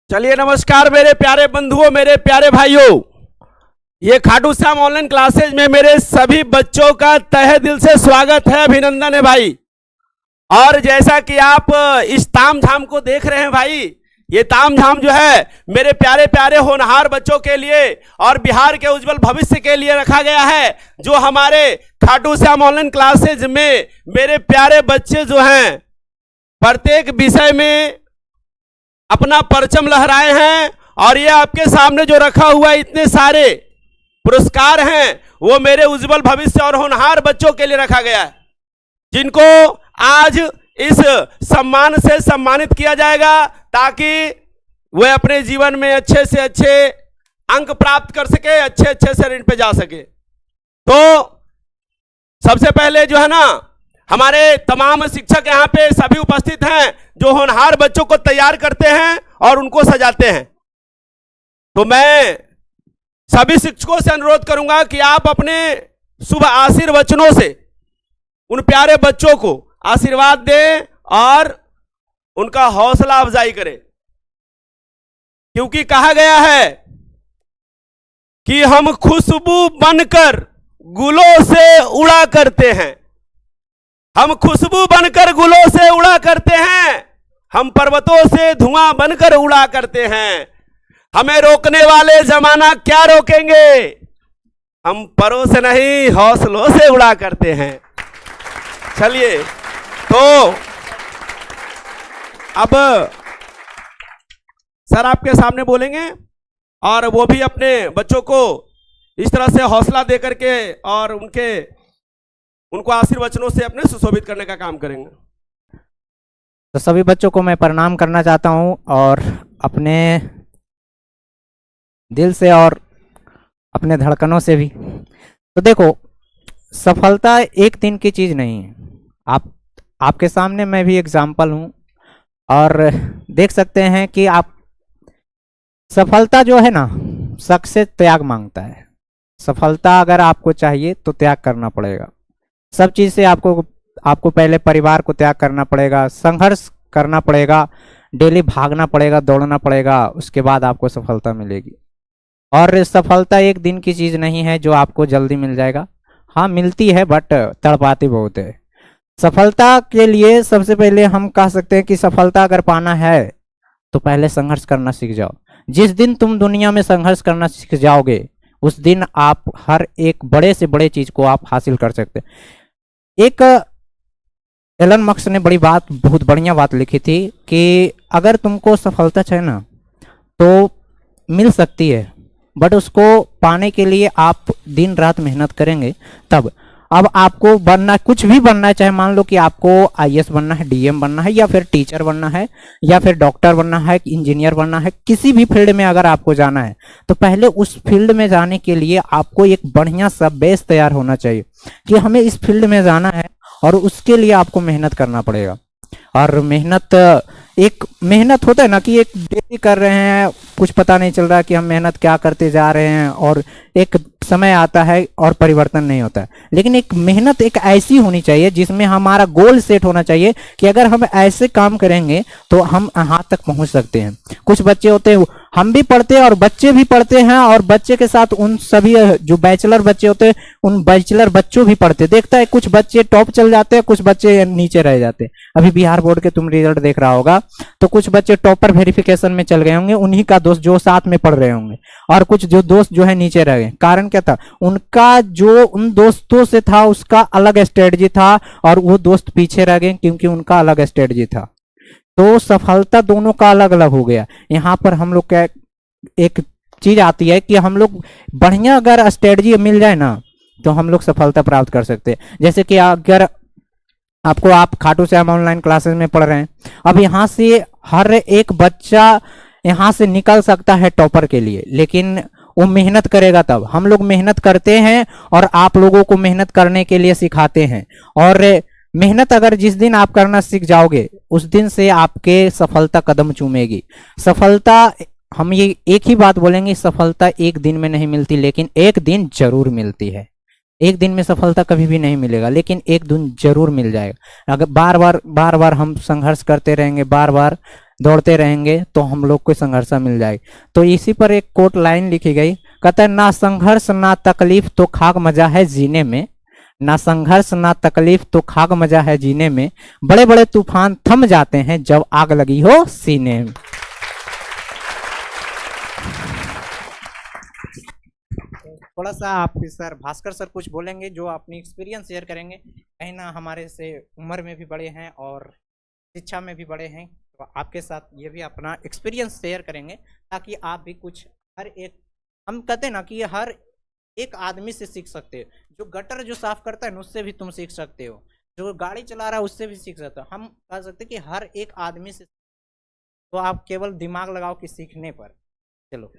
चलिए नमस्कार मेरे प्यारे बंधुओं, मेरे प्यारे भाइयों। ये खाटू श्याम ऑनलाइन क्लासेज में मेरे सभी बच्चों का तहे दिल से स्वागत है, अभिनंदन है भाई। और जैसा कि आप इस ताम झाम को देख रहे हैं भाई, ये ताम झाम जो है मेरे प्यारे प्यारे होनहार बच्चों के लिए और बिहार के उज्जवल भविष्य के लिए रखा गया है। जो हमारे खाटू श्याम ऑनलाइन क्लासेज में मेरे प्यारे बच्चे जो हैं प्रत्येक विषय में अपना परचम लहराए हैं, और ये आपके सामने जो रखा हुआ इतने सारे पुरस्कार हैं वो मेरे उज्जवल भविष्य और होनहार बच्चों के लिए रखा गया है, जिनको आज इस सम्मान से सम्मानित किया जाएगा ताकि वे अपने जीवन में अच्छे से अच्छे अंक प्राप्त कर सके, अच्छे अच्छे से ऋण पे जा सके। तो सबसे पहले जो है ना, हमारे तमाम शिक्षक यहाँ पे सभी उपस्थित हैं जो होनहार बच्चों को तैयार करते हैं और उनको सजाते हैं। तो मैं सभी शिक्षकों से अनुरोध करूंगा कि आप अपने शुभ आशीर्वचनों से उन प्यारे बच्चों को आशीर्वाद दें और उनका हौसला अफजाई करें, क्योंकि कहा गया है कि हम खुशबू बनकर गुलों से उड़ा करते हैं। हम खुशबू बनकर गुलों से उड़ा करते हैं, हम पर्वतों से धुआं बनकर उड़ा करते हैं। हमें रोकने वाले जमाना क्या रोकेंगे, हम परों से नहीं हौसलों से उड़ा करते हैं। चलिए, तो अब सर आपके सामने बोलेंगे और वो भी अपने बच्चों को इस तरह से हौसला दे करके और उनको आशीर्वचनों से अपने सुशोभित करने का काम करेंगे। तो सभी बच्चों को मैं प्रणाम करना चाहता हूं और अपने दिल से और अपने धड़कनों से भी। तो देखो, सफलता एक दिन की चीज नहीं है। आपके सामने मैं भी एग्जाम्पल हूं और देख सकते हैं कि आप सफलता जो है ना, शख्स से त्याग मांगता है। सफलता अगर आपको चाहिए तो त्याग करना पड़ेगा। सब चीज से आपको पहले परिवार को त्याग करना पड़ेगा, संघर्ष करना पड़ेगा, डेली भागना पड़ेगा, दौड़ना पड़ेगा, उसके बाद आपको सफलता मिलेगी। और सफलता एक दिन की चीज नहीं है जो आपको जल्दी मिल जाएगा। हाँ, मिलती है बट तड़पाती बहुत है। सफलता के लिए सबसे पहले हम कह सकते हैं कि सफलता अगर पाना है तो पहले संघर्ष करना सीख जाओ। जिस दिन तुम दुनिया में संघर्ष करना सीख जाओगे उस दिन आप हर एक बड़े से बड़े चीज को आप हासिल कर सकते हैं। एक एलन मस्क ने बहुत बढ़िया बात लिखी थी कि अगर तुमको सफलता चाहिए ना तो मिल सकती है, बट उसको पाने के लिए आप दिन रात मेहनत करेंगे तब। अब आपको बनना, कुछ भी बनना है, चाहे मान लो कि आपको आईएएस बनना है, डीएम बनना है, या फिर टीचर बनना है, या फिर डॉक्टर बनना है, इंजीनियर बनना है, किसी भी फील्ड में अगर आपको जाना है तो पहले उस फील्ड में जाने के लिए आपको एक बढ़िया सा बेस तैयार होना चाहिए कि हमें इस फील्ड में जाना है, और उसके लिए आपको मेहनत करना पड़ेगा। और मेहनत होता है ना कि एक डेली कर रहे हैं, कुछ पता नहीं चल रहा कि हम मेहनत क्या करते जा रहे हैं, और एक समय आता है और परिवर्तन नहीं होता है। लेकिन एक मेहनत एक ऐसी होनी चाहिए जिसमें हमारा गोल सेट होना चाहिए कि अगर हम ऐसे काम करेंगे तो हम यहाँ तक पहुंच सकते हैं। कुछ बच्चे होते हैं, हम भी पढ़ते हैं और बच्चे भी पढ़ते हैं, और बच्चे के साथ उन सभी जो बैचलर बच्चे होते हैं उन बैचलर बच्चों भी पढ़ते। देखता है कुछ बच्चे टॉप चल जाते हैं, कुछ बच्चे नीचे रह जाते हैं। अभी बिहार बोर्ड के तुम रिजल्ट देख रहा होगा तो कुछ बच्चे टॉपर वेरिफिकेशन में चल गए होंगे, उन्हीं का दोस्त जो साथ में पढ़ रहे होंगे, और कुछ जो दोस्त जो है नीचे रह गए। कारण क्या था? उनका जो उन दोस्तों से था उसका अलग स्ट्रेटजी था, और वो दोस्त पीछे रह गए क्योंकि उनका अलग स्ट्रेटजी था। तो सफलता दोनों का अलग अलग हो गया। यहाँ पर हम लोग का एक चीज आती है कि हम लोग बढ़िया अगर स्ट्रेटजी मिल जाए ना तो हम लोग सफलता प्राप्त कर सकते हैं। जैसे कि अगर आप खाटू श्याम ऑनलाइन क्लासेस में पढ़ रहे हैं, अब यहाँ से हर एक बच्चा यहाँ से निकल सकता है टॉपर के लिए, लेकिन वो मेहनत करेगा तब। हम लोग मेहनत करते हैं और आप लोगों को मेहनत करने के लिए सिखाते हैं, और मेहनत अगर जिस दिन आप करना सीख जाओगे उस दिन से आपके सफलता कदम चूमेगी। सफलता, हम ये एक ही बात बोलेंगे, सफलता एक दिन में नहीं मिलती, लेकिन एक दिन जरूर मिलती है। एक दिन में सफलता कभी भी नहीं मिलेगा, लेकिन एक दिन जरूर मिल जाएगा। अगर बार बार हम संघर्ष करते रहेंगे, बार बार दौड़ते रहेंगे तो हम लोग को संघर्ष मिल जाएगी। तो इसी पर एक कोट लाइन लिखी गई, कहता है ना संघर्ष ना तकलीफ तो खाक मजा है जीने में, ना संघर्ष ना तकलीफ तो खाक मजा है जीने में, बड़े बड़े तूफान थम जाते हैं जब आग लगी हो सीने में। थोड़ा सा आप सर भास्कर सर कुछ बोलेंगे जो अपनी एक्सपीरियंस शेयर करेंगे, कहीं ना हमारे से उम्र में भी बड़े हैं और शिक्षा में भी बड़े हैं, तो आपके साथ ये भी अपना एक्सपीरियंस शेयर करेंगे ताकि आप भी कुछ हर एक, हम कहते हैं ना कि हर एक आदमी से सीख सकते हो, जो गटर जो साफ करता है ना उससे भी तुम सीख सकते हो, जो गाड़ी चला रहा है उससे भी सीख सकते हो। हम कह सकते हैं कि हर एक आदमी से, तो आप केवल दिमाग लगाओ कि सीखने पर। चलो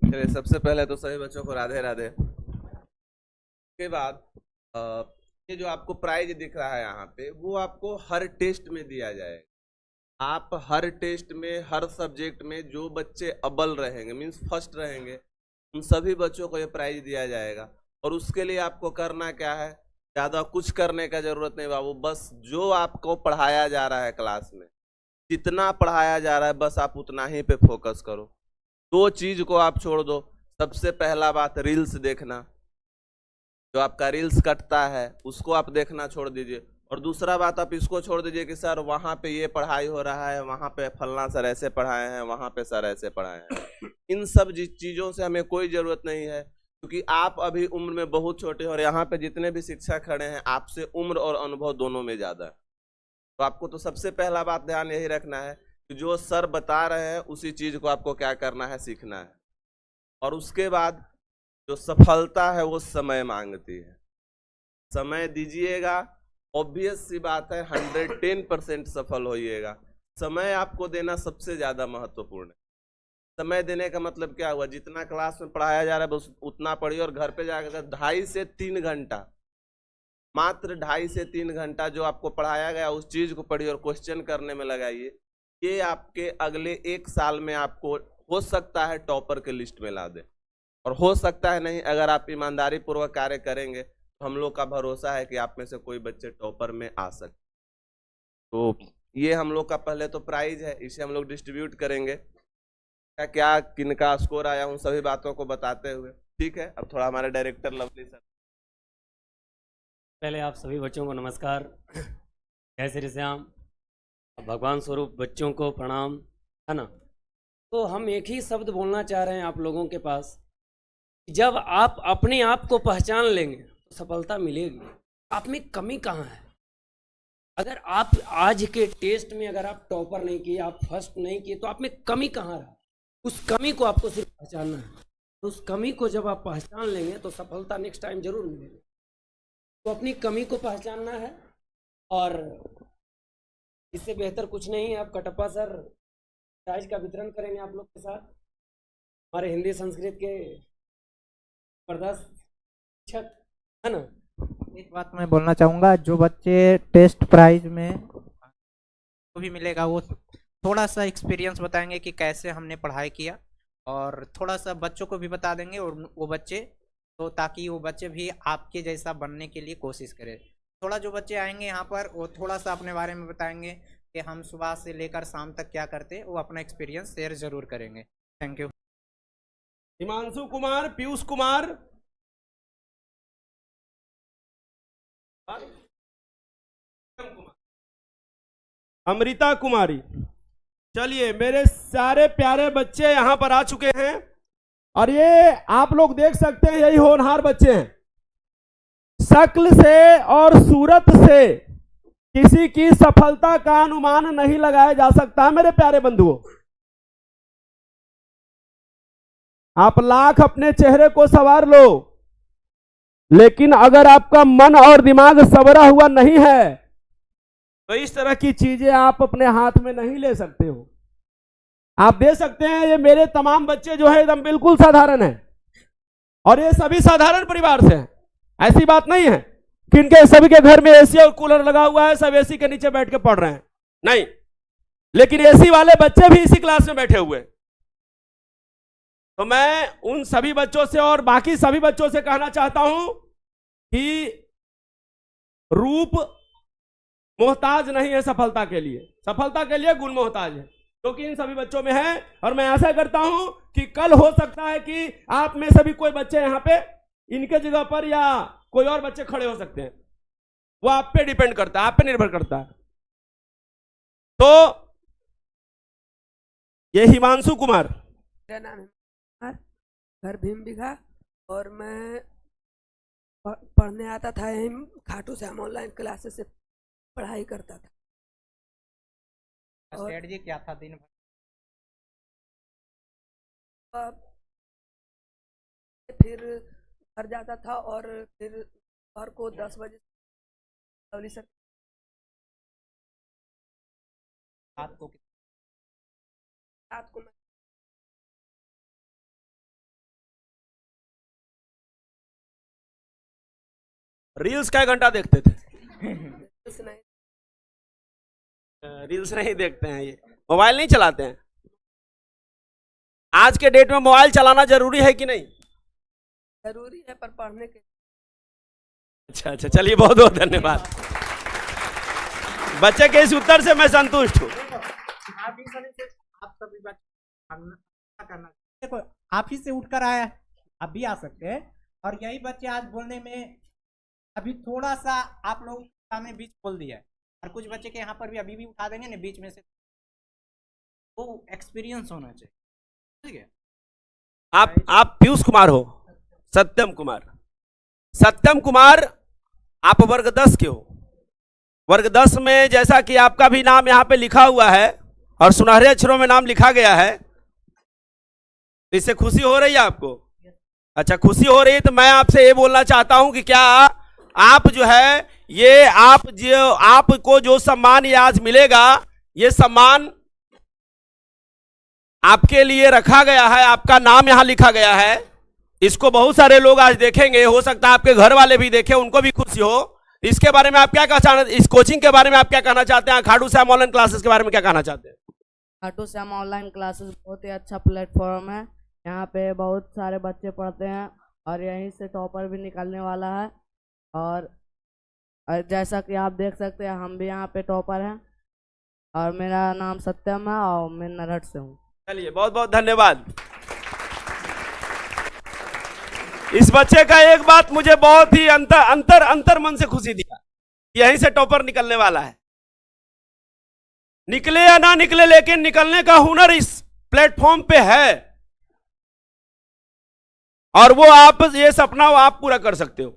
चलिए, सबसे पहले तो सभी बच्चों को राधे राधे। उसके बाद ये जो आपको प्राइज दिख रहा है यहाँ पे, वो आपको हर टेस्ट में दिया जाएगा। आप हर टेस्ट में, हर सब्जेक्ट में जो बच्चे अव्वल रहेंगे, मीन्स फर्स्ट रहेंगे, उन सभी बच्चों को ये प्राइज दिया जाएगा। और उसके लिए आपको करना क्या है, ज़्यादा कुछ करने का जरूरत नहीं बाबू, बस जो आपको पढ़ाया जा रहा है क्लास में, जितना पढ़ाया जा रहा है बस आप उतना ही पे फोकस करो। दो चीज को आप छोड़ दो। सबसे पहला बात, रील्स देखना, जो आपका रील्स कटता है उसको आप देखना छोड़ दीजिए। और दूसरा बात, आप इसको छोड़ दीजिए कि सर वहाँ पे ये पढ़ाई हो रहा है, वहाँ पे फलना सर ऐसे पढ़ाए हैं, वहाँ पे सर ऐसे पढ़ाए हैं। इन सब चीज़ों से हमें कोई ज़रूरत नहीं है, क्योंकि आप अभी उम्र में बहुत छोटे हैं और यहाँ पे जितने भी शिक्षक खड़े हैं आपसे उम्र और अनुभव दोनों में ज़्यादा है। तो आपको तो सबसे पहला बात ध्यान यही रखना है कि जो सर बता रहे हैं उसी चीज़ को आपको क्या करना है, सीखना है। और उसके बाद जो सफलता है वो समय मांगती है, समय दीजिएगा, ऑब्वियस सी बात है 110% सफल होइएगा। समय आपको देना सबसे ज़्यादा महत्वपूर्ण है। समय देने का मतलब क्या हुआ, जितना क्लास में पढ़ाया जा रहा है बस उतना पढ़िए, और घर पे जाकर 2.5 से 3 घंटा, मात्र 2.5 से 3 घंटा जो आपको पढ़ाया गया उस चीज़ को पढ़िए और क्वेश्चन करने में लगाइए। ये आपके अगले 1 साल में आपको हो सकता है टॉपर के लिस्ट में ला दे, और हो सकता है नहीं। अगर आप ईमानदारी पूर्वक कार्य करेंगे तो हम लोग का भरोसा है कि आप में से कोई बच्चे टॉपर में आ सकते। तो ये हम लोग का पहले तो प्राइज है, इसे हम लोग डिस्ट्रीब्यूट करेंगे। क्या क्या किनका स्कोर आया उन सभी बातों को बताते हुए, ठीक है। अब थोड़ा हमारे डायरेक्टर लवली सर। पहले आप सभी बच्चों को नमस्कार, जय श्री श्याम, भगवान स्वरूप बच्चों को प्रणाम, है ना। तो हम एक ही शब्द बोलना चाह रहे हैं आप लोगों के पास, जब आप अपने आप को पहचान लेंगे तो सफलता मिलेगी। आप में कमी कहाँ है? अगर आप आज के टेस्ट में अगर आप टॉपर नहीं किए, आप फर्स्ट नहीं किए, तो आप में कमी कहाँ रहा? उस कमी को आपको सिर्फ पहचानना है। तो उस कमी को जब आप पहचान लेंगे तो सफलता नेक्स्ट टाइम जरूर मिलेगी। तो अपनी कमी को पहचानना है, और इससे बेहतर कुछ नहीं है। आप कटप्पा सर प्राइज का वितरण करेंगे आप लोग के साथ, हमारे हिंदी संस्कृत के जबरदस्त शिक्षक, है ना। एक बात मैं बोलना चाहूँगा, जो बच्चे टेस्ट प्राइज में तो भी मिलेगा, वो थोड़ा सा एक्सपीरियंस बताएंगे कि कैसे हमने पढ़ाई किया, और थोड़ा सा बच्चों को भी बता देंगे, और वो बच्चे तो ताकि वो बच्चे भी आपके जैसा बनने के लिए कोशिश करें। थोड़ा जो बच्चे आएंगे यहाँ पर वो थोड़ा सा अपने बारे में बताएंगे कि हम सुबह से लेकर शाम तक क्या करते हैं, वो अपना एक्सपीरियंस शेयर जरूर करेंगे। Thank you. हिमांशु कुमार, पीयूष कुमार, अमृता कुमारी। चलिए, मेरे सारे प्यारे बच्चे यहाँ पर आ चुके हैं, और ये आप लोग देख सकते हैं यही होनहार बच्चे हैं। शक्ल से और सूरत से किसी की सफलता का अनुमान नहीं लगाया जा सकता मेरे प्यारे बंधुओं। आप लाख अपने चेहरे को संवार लो, लेकिन अगर आपका मन और दिमाग संवरा हुआ नहीं है तो इस तरह की चीजें आप अपने हाथ में नहीं ले सकते हो। आप दे सकते हैं, ये मेरे तमाम बच्चे जो है एकदम बिल्कुल साधारण है, और ये सभी साधारण परिवार से हैं। ऐसी बात नहीं है कि इनके सभी के घर में एसी और कूलर लगा हुआ है, सब एसी के नीचे बैठ के पढ़ रहे हैं, नहीं। लेकिन एसी वाले बच्चे भी इसी क्लास में बैठे हुए। तो मैं उन सभी बच्चों से और बाकी सभी बच्चों से कहना चाहता हूं कि रूप मोहताज नहीं है सफलता के लिए, सफलता के लिए गुण मोहताज है, क्योंकि इन सभी बच्चों में है। और मैं आशा करता हूं कि कल हो सकता है कि आप में से भी कोई बच्चे यहाँ पे इनके जगह पर या कोई और बच्चे खड़े हो सकते हैं, वो आप पे डिपेंड करता है, आप पे निर्भर करता है। तो ये हिमांशु कुमार, मेरा नाम है कुमार, घर भीम बिघा, और मैं पढ़ने आता था यहीं खाटू श्याम ऑनलाइन क्लासेस से पढ़ाई करता था। और स्ट्रेटजी क्या था दिन भर? फिर घर जाता था और फिर घर को 10 बजे लवली सर रात को रात को मैं रील्स क्या घंटा देखते थे? कुछ नहीं, रील्स नहीं देखते हैं, ये मोबाइल नहीं चलाते हैं। आज के डेट में मोबाइल चलाना जरूरी है कि नहीं? जरूरी है पर पढ़ने के। अच्छा अच्छा, चलिए बहुत बहुत धन्यवाद। बच्चे के इस उत्तर से मैं संतुष्ट हूँ। आप सभी करना देखो, आप ही से उठकर आया है, आप भी आ सकते हैं। और यही बच्चे आज बोलने में अभी थोड़ा सा आप लोग सामने बीच खोल दिया है, और कुछ बच्चे के यहाँ पर भी अभी भी उठा देंगे ना बीच में से, वो एक्सपीरियंस होना चाहिए, ठीक है। आप पीयूष कुमार हो? सत्यम कुमार, सत्यम कुमार आप वर्ग 10 के हो। वर्ग 10 में जैसा कि आपका भी नाम यहाँ पे लिखा हुआ है और सुनहरे अक्षरों में नाम लिखा गया है, तो इससे खुशी हो रही है आपको? अच्छा, खुशी हो रही है तो मैं आपसे ये बोलना चाहता हूं कि क्या आप जो है ये आपको जो सम्मान ये आज मिलेगा, ये सम्मान आपके लिए रखा गया है, आपका नाम यहां लिखा गया है। इसको बहुत सारे लोग आज देखेंगे, हो सकता है आपके घर वाले भी देखें, उनको भी खुशी हो। इसके बारे में आप क्या कहना, इस कोचिंग के बारे में आप क्या कहना चाहते हैं? खाटू श्याम ऑनलाइन क्लासेस के बारे में क्या कहना चाहते हैं? खाटू श्याम ऑनलाइन क्लासेस बहुत ही अच्छा प्लेटफॉर्म है। यहाँ पे बहुत सारे बच्चे पढ़ते हैं और यहीं से टॉपर भी निकलने वाला है। और जैसा कि आप देख सकते हैं हम भी यहाँ पे टॉपर हैं, और मेरा नाम सत्यम है और मैं नरहट से हूँ। चलिए बहुत बहुत धन्यवाद। इस बच्चे का एक बात मुझे बहुत ही अंतर मन से खुशी दिया, यहीं से टॉपर निकलने वाला है। निकले या ना निकले, लेकिन निकलने का हुनर इस प्लेटफॉर्म पे है, और वो आप ये सपना वो आप पूरा कर सकते हो।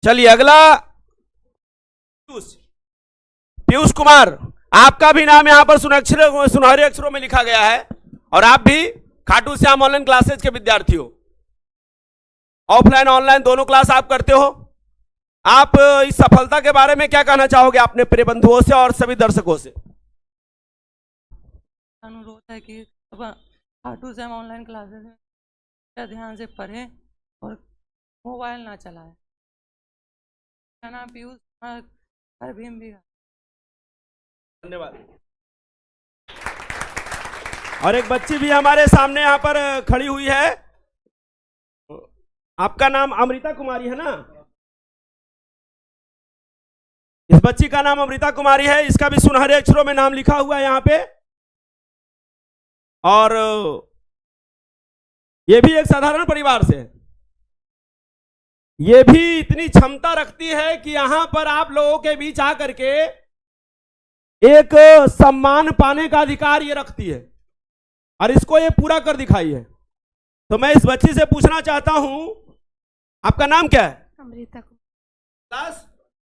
चलिए अगला पीयूष कुमार, आपका भी नाम यहां पर सुनहरे अक्षरों में लिखा गया है, और आप भी खाटू श्याम ऑनलाइन क्लासेज के विद्यार्थी हो। ऑफलाइन ऑनलाइन दोनों क्लास आप करते हो। आप इस सफलता के बारे में क्या कहना चाहोगे अपने प्रिय बंधुओं से और सभी दर्शकों से? अनुरोध है कि खाटू श्याम ऑनलाइन क्लासेस में ध्यान से पढ़ें और मोबाइल ना चलाएं। मेरा नाम पीयूष कुमार, घर भीम बिघा। धन्यवाद। और एक बच्ची भी हमारे सामने यहाँ पर खड़ी हुई है, आपका नाम अमृता कुमारी है ना? इस बच्ची का नाम अमृता कुमारी है, इसका भी सुनहरे अक्षरों में नाम लिखा हुआ है यहाँ पे। और ये भी एक साधारण परिवार से है। ये भी इतनी क्षमता रखती है कि यहां पर आप लोगों के बीच आकर के एक सम्मान पाने का अधिकार ये रखती है, और इसको ये पूरा कर दिखाई है। तो मैं इस बच्ची से पूछना चाहता हूं, आपका नाम क्या है? अमृता को क्लास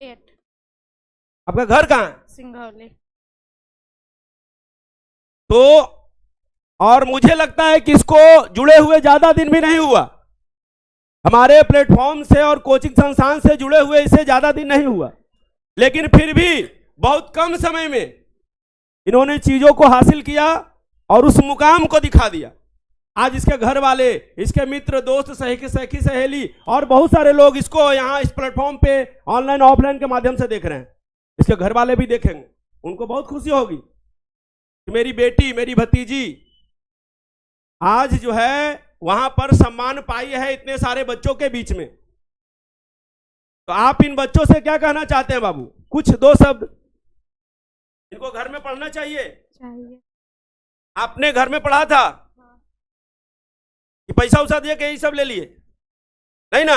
8 आपका घर कहाँ है? सिंघौली। तो और मुझे लगता है कि इसको जुड़े हुए ज्यादा दिन भी नहीं हुआ, हमारे प्लेटफॉर्म से और कोचिंग संस्थान से जुड़े हुए इसे ज्यादा दिन नहीं हुआ, लेकिन फिर भी बहुत कम समय में इन्होंने चीजों को हासिल किया और उस मुकाम को दिखा दिया। आज इसके घर वाले, इसके मित्र, दोस्त, सखी सहेली और बहुत सारे लोग इसको यहाँ इस प्लेटफॉर्म पे ऑनलाइन ऑफलाइन के माध्यम से देख रहे हैं। इसके घर वाले भी देखेंगे, उनको बहुत खुशी होगी कि मेरी बेटी, मेरी भतीजी आज जो है वहां पर सम्मान पाई है इतने सारे बच्चों के बीच में। तो आप इन बच्चों से क्या कहना चाहते हैं बाबू? कुछ दो शब्द। इनको घर में पढ़ना चाहिए। आपने घर में पढ़ा था कि पैसा उसा दिए के यही सब ले लिए? नहीं ना।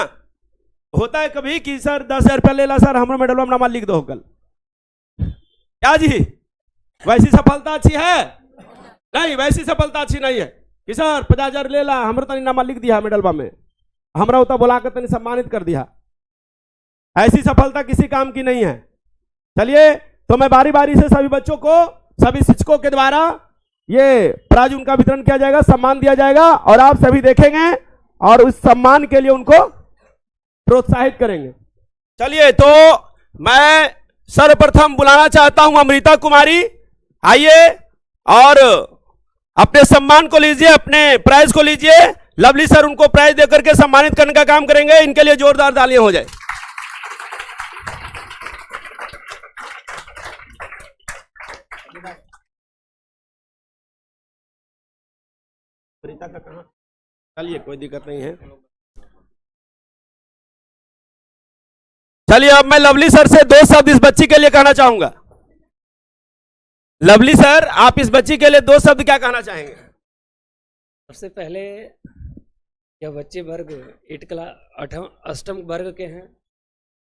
होता है कभी कि सर 10,000 रुपया ले ला सर, हमारा मेडल में नाम लिख दो कल। क्या जी, वैसी सफलता अच्छी है? नहीं, वैसी सफलता अच्छी नहीं है कि सर 50,000 ले ला, हमारा तनी नाम लिख दिया मेडल में, हमारा होता बुला कर तनी सम्मानित कर दिया। ऐसी सफलता किसी काम की नहीं है। चलिए, तो मैं बारी बारी से सभी बच्चों को, सभी शिक्षकों के द्वारा ये प्राइज उनका वितरण किया जाएगा, सम्मान दिया जाएगा, और आप सभी देखेंगे और उस सम्मान के लिए उनको प्रोत्साहित करेंगे। चलिए, तो मैं सर्वप्रथम बुलाना चाहता हूं अमृता कुमारी। आइए और अपने सम्मान को लीजिए, अपने प्राइज को लीजिए। लवली सर उनको प्राइज देकर के सम्मानित करने का काम करेंगे। इनके लिए जोरदार तालियां हो जाए। अमृता का कहां? चलिए, कोई दिक्कत नहीं है। चलिए, अब मैं लवली सर से दो शब्द इस बच्ची के लिए कहना चाहूंगा। लवली सर, आप इस बच्ची के लिए दो शब्द क्या कहना चाहेंगे? सबसे पहले यह बच्चे वर्ग 8वीं वर्ग के हैं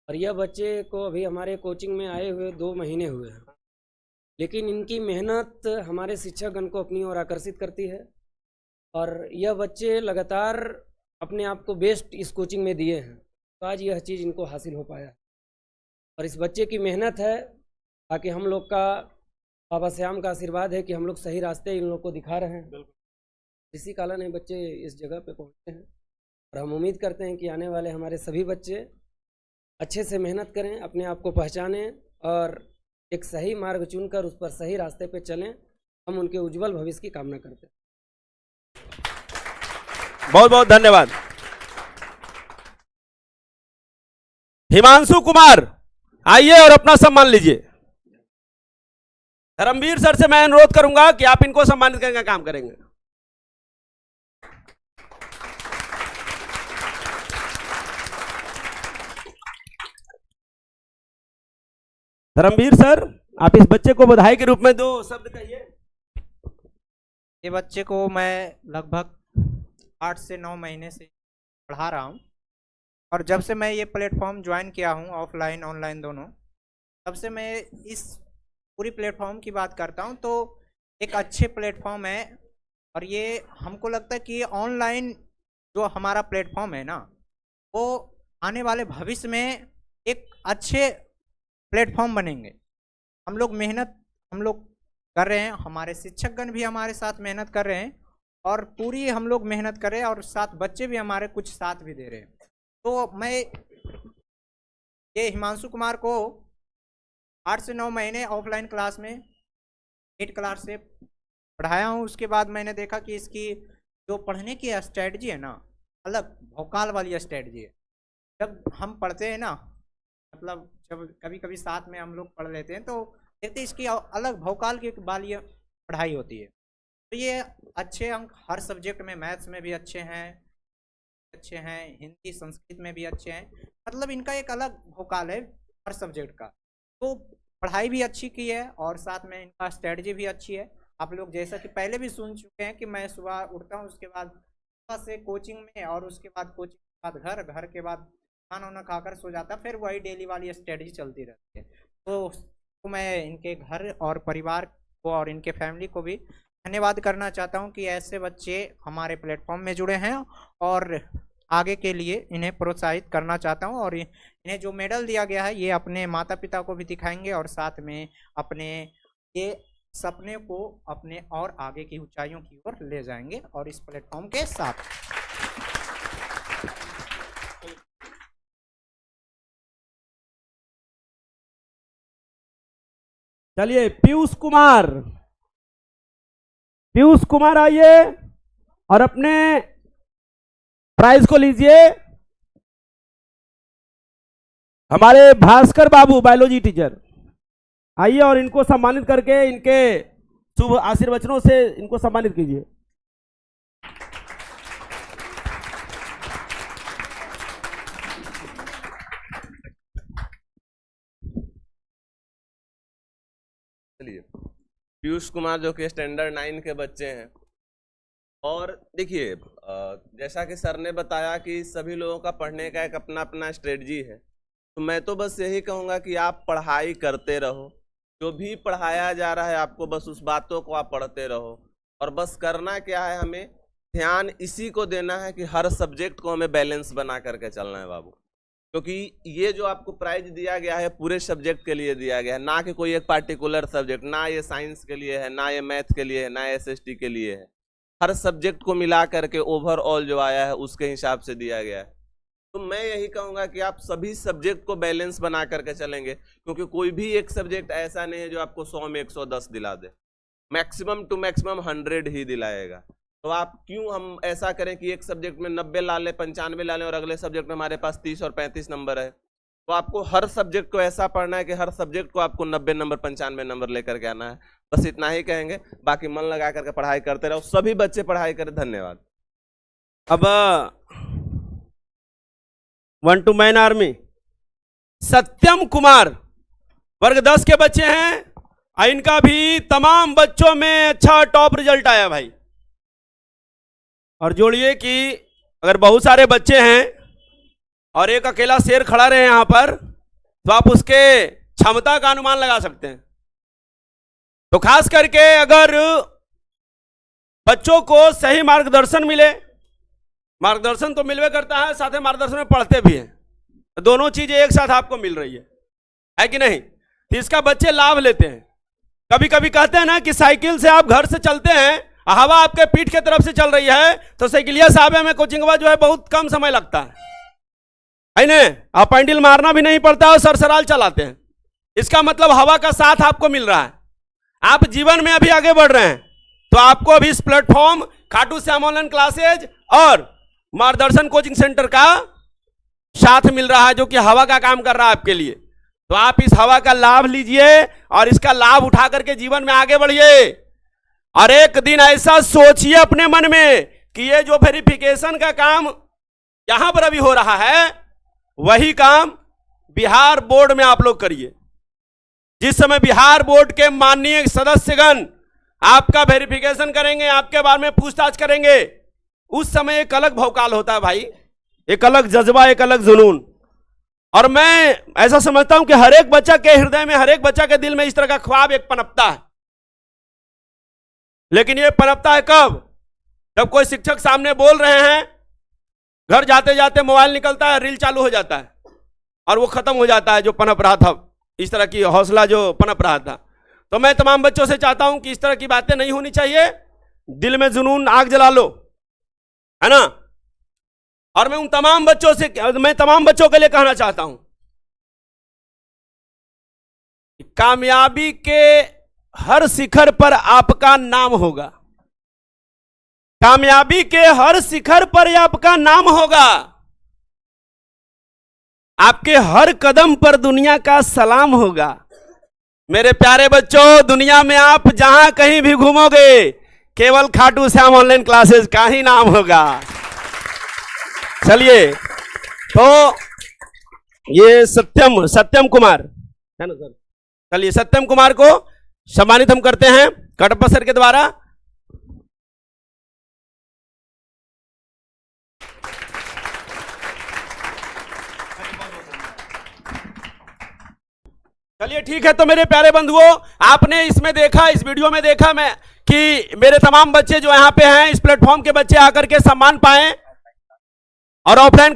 और यह बच्चे को अभी हमारे कोचिंग में आए हुए 2 महीने हुए हैं, लेकिन इनकी मेहनत हमारे शिक्षकगण को अपनी ओर आकर्षित करती है और यह बच्चे लगातार अपने आप को बेस्ट इस कोचिंग में दिए हैं, तो आज यह चीज़ इनको हासिल हो पाया। और इस बच्चे की मेहनत है, ताकि हम लोग का बाबा श्याम का आशीर्वाद है कि हम लोग सही रास्ते इन लोग को दिखा रहे हैं। इसी कारण ये बच्चे इस जगह पे पहुँचे हैं और हम उम्मीद करते हैं कि आने वाले हमारे सभी बच्चे अच्छे से मेहनत करें, अपने आप को पहचानें और एक सही मार्ग चुनकर उस पर सही रास्ते पे चलें। हम उनके उज्जवल भविष्य की कामना करते हैं। बहुत बहुत धन्यवाद। हिमांशु कुमार, आइए और अपना सम्मान लीजिए। धर्मवीर सर से मैं अनुरोध करूंगा कि आप इनको सम्मानित करने का काम करेंगे। धर्मवीर सर, आप इस बच्चे को बधाई के रूप में दो शब्द कहिए। ये बच्चे को मैं लगभग 8 से 9 महीने से पढ़ा रहा हूँ और जब से मैं ये प्लेटफॉर्म ज्वाइन किया हूँ, ऑफलाइन ऑनलाइन दोनों, तब से मैं इस पूरी प्लेटफॉर्म की बात करता हूँ तो एक अच्छे प्लेटफॉर्म है। और ये हमको लगता है कि ऑनलाइन जो हमारा प्लेटफॉर्म है ना, वो आने वाले भविष्य में एक अच्छे प्लेटफॉर्म बनेंगे। हम लोग कर रहे हैं, हमारे शिक्षकगण भी हमारे साथ मेहनत कर रहे हैं और पूरी हम लोग मेहनत कर रहे हैं और साथ बच्चे भी हमारे कुछ साथ भी दे रहे हैं। तो मैं ये हिमांशु कुमार को 8 से 9 महीने ऑफलाइन क्लास में 8 क्लास से पढ़ाया हूँ। उसके बाद मैंने देखा कि इसकी जो पढ़ने की स्ट्रेटजी है ना, अलग भौकाल वाली स्ट्रेटजी है। जब हम पढ़ते हैं ना, मतलब जब कभी कभी साथ में हम लोग पढ़ लेते हैं तो देखते इसकी अलग भौकाल की वाली पढ़ाई होती है। तो ये अच्छे अंक हर सब्जेक्ट में, मैथ्स में भी अच्छे हैं, हिंदी संस्कृत में भी अच्छे हैं, मतलब इनका एक अलग भौकाल है हर सब्जेक्ट का। तो पढ़ाई भी अच्छी की है और साथ में इनका स्ट्रेटजी भी अच्छी है। आप लोग जैसा कि पहले भी सुन चुके हैं कि मैं सुबह उठता हूँ, उसके बाद सुबह से कोचिंग में और उसके बाद कोचिंग के बाद घर के बाद खाना वाना खाकर सो जाता, फिर वही डेली वाली स्ट्रेटजी चलती रहती है। तो मैं इनके घर और परिवार को और इनके फैमिली को भी धन्यवाद करना चाहता हूं कि ऐसे बच्चे हमारे प्लेटफॉर्म में जुड़े हैं और आगे के लिए इन्हें प्रोत्साहित करना चाहता हूं। और इन्हें जो मेडल दिया गया है ये अपने माता पिता को भी दिखाएंगे और साथ में अपने ये सपने को अपने और आगे की ऊंचाइयों की ओर ले जाएंगे और इस प्लेटफॉर्म के साथ। चलिए, पीयूष कुमार आइए और अपने प्राइज को लीजिए। हमारे भास्कर बाबू बायोलॉजी टीचर आइए और इनको सम्मानित करके इनके शुभ आशीर्वचनों से इनको सम्मानित कीजिए। चलिए, पीयूष कुमार जो कि स्टैंडर्ड 9 के बच्चे हैं। और देखिए, जैसा कि सर ने बताया कि सभी लोगों का पढ़ने का एक अपना अपना स्ट्रेटजी है, तो मैं तो बस यही कहूँगा कि आप पढ़ाई करते रहो। जो भी पढ़ाया जा रहा है आपको बस उस बातों को आप पढ़ते रहो। और बस करना क्या है, हमें ध्यान इसी को देना है कि हर सब्जेक्ट को हमें बैलेंस बना करके चलना है बाबू। क्योंकि ये जो आपको प्राइज दिया गया है पूरे सब्जेक्ट के लिए दिया गया है, ना कि कोई एक पार्टिकुलर सब्जेक्ट। ना ये साइंस के लिए है, ना ये मैथ के लिए है, ना SST के लिए है। हर सब्जेक्ट को मिला करके ओवरऑल जो आया है उसके हिसाब से दिया गया है। तो मैं यही कहूँगा कि आप सभी सब्जेक्ट को बैलेंस बना करके चलेंगे, क्योंकि कोई भी एक सब्जेक्ट ऐसा नहीं है जो आपको 100 में 110 दिला दे। मैक्सिमम टू मैक्सिमम 100 ही दिलाएगा। तो आप क्यों हम ऐसा करें कि एक सब्जेक्ट में 90 ला लें, 95 ला लें, और अगले सब्जेक्ट में हमारे पास 30 और 35 नंबर है। तो आपको हर सब्जेक्ट को ऐसा पढ़ना है कि हर सब्जेक्ट को आपको 90 नंबर 95 नंबर लेकर के आना है। बस इतना ही कहेंगे, बाकी मन लगा करके पढ़ाई करते रहो। सभी बच्चे पढ़ाई करें। धन्यवाद। अब 1 to मैन आर्मी सत्यम कुमार वर्ग 10 के बच्चे हैं। इनका भी तमाम बच्चों में अच्छा टॉप रिजल्ट आया भाई। और जोड़िए कि अगर बहुत सारे बच्चे हैं और एक अकेला शेर खड़ा रहे यहां पर, तो आप उसके क्षमता का अनुमान लगा सकते हैं। तो खास करके अगर बच्चों को सही मार्गदर्शन मिले, मार्गदर्शन तो मिलवे करता है, साथ ही मार्गदर्शन में पढ़ते भी हैं, तो दोनों चीजें एक साथ आपको मिल रही है कि नहीं? तो इसका बच्चे लाभ लेते हैं। कभी कभी कहते हैं ना कि साइकिल से आप घर से चलते हैं, हवा आपके पीठ के तरफ से चल रही है, तो साइकिलिया साहब में कोचिंगवा जो है बहुत कम समय लगता है ना? आप पैंडल मारना भी नहीं पड़ता और सरसराल चलाते हैं। इसका मतलब हवा का साथ आपको मिल रहा है। आप जीवन में अभी आगे बढ़ रहे हैं, तो आपको अभी इस platform Khatu Shyam online classes और मार्गदर्शन कोचिंग सेंटर का साथ मिल रहा है, जो कि हवा का काम कर रहा है आपके लिए। तो आप इस हवा का लाभ लीजिए और इसका लाभ उठा करके जीवन में आगे बढ़िए। और एक दिन ऐसा सोचिए अपने मन में कि ये जो वेरिफिकेशन का काम यहां पर अभी हो रहा है, वही काम बिहार बोर्ड में आप लोग करिए। जिस समय बिहार बोर्ड के माननीय सदस्यगण आपका वेरिफिकेशन करेंगे, आपके बारे में पूछताछ करेंगे, उस समय एक अलग भौकाल होता है भाई, एक अलग जज्बा, एक अलग जुनून। और मैं ऐसा समझता हूं कि हर एक बच्चा के हृदय में, हर एक बच्चा के दिल में इस तरह का ख्वाब एक पनपता है। लेकिन ये पनपता है कब? जब कोई शिक्षक सामने बोल रहे हैं, घर जाते जाते मोबाइल निकलता है, रील चालू हो जाता है और वो खत्म हो जाता है जो पनप रहा था, इस तरह की हौसला जो पनप रहा था। तो मैं तमाम बच्चों से चाहता हूं कि इस तरह की बातें नहीं होनी चाहिए। दिल में जुनून आग जला लो, है ना? और मैं उन तमाम बच्चों से, मैं तमाम बच्चों के लिए कहना चाहता हूं, कामयाबी के हर शिखर पर आपका नाम होगा। कामयाबी के हर शिखर पर आपका नाम होगा। आपके हर कदम पर दुनिया का सलाम होगा। मेरे प्यारे बच्चों, दुनिया में आप जहां कहीं भी घूमोगे, केवल खाटू श्याम ऑनलाइन क्लासेस का ही नाम होगा। चलिए, तो ये सत्यम कुमार है ना सर? चलिए, सत्यम कुमार को सम्मानित हम करते हैं कटप्पा सर के द्वारा। चलिए ठीक है। तो मेरे प्यारे बंधुओं, आपने इसमें देखा, इस वीडियो में देखा मैं कि मेरे तमाम बच्चे जो यहाँ पे हैं, इस प्लेटफॉर्म के बच्चे आकर के सम्मान पाएं। और ऑफलाइन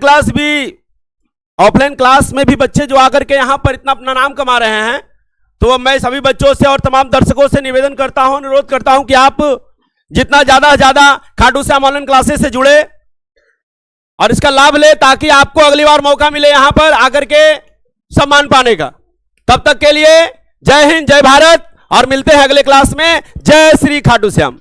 क्लास में भी बच्चे जो आकर के यहाँ पर इतना अपना नाम कमा रहे हैं। तो मैं सभी बच्चों से और तमाम दर्शकों से निवेदन करता हूं, अनुरोध करता हूं कि आप जितना ज्यादा से ज्यादा खाटू श्याम ऑनलाइन क्लासेस से जुड़े और इसका लाभ ले, ताकि आपको अगली बार मौका मिले यहां पर आकर के सम्मान पाने का। तब तक के लिए जय हिंद, जय भारत, और मिलते हैं अगले क्लास में। जय श्री खाटू श्याम।